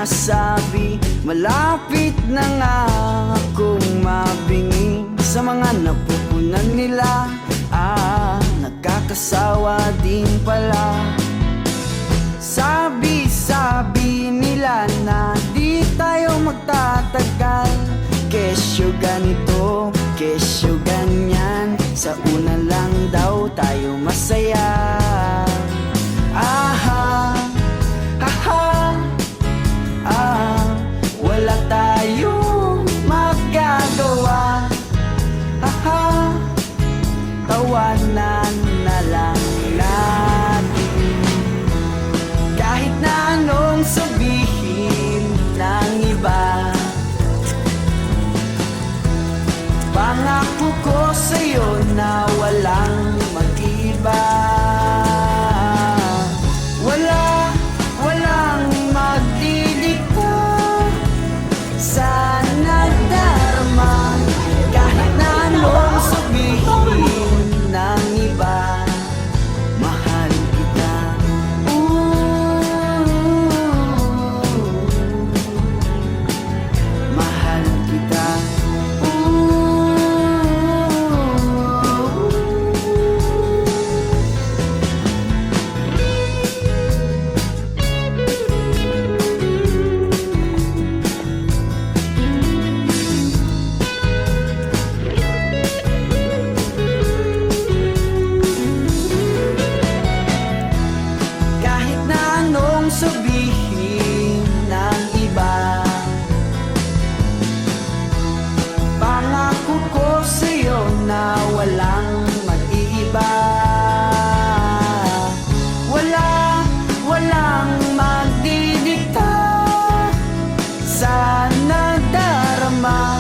sinasabi, malapit na nga akong mabingi. Sa mga napupunan nila, nakakasawa din pala. Sabi nila na di tayo magtatagal, kesyo ganito, kesyo ganyan, sa una lang daw tayo masaya. Aha, haha, wala tayong magagawa. Aha, tawanan na lang natin. Kahit na anong sabihin ng iba, pangako ko sa'yo na walang mag-iba. Walang magdidikta sa nadarama. Kahit na anong sabihin ng iba, mahal kita. Mahal kita. Sabihin ng iba, pangako ko sa'yo na walang mag-iiba. Walang magdidikta sa nadarama.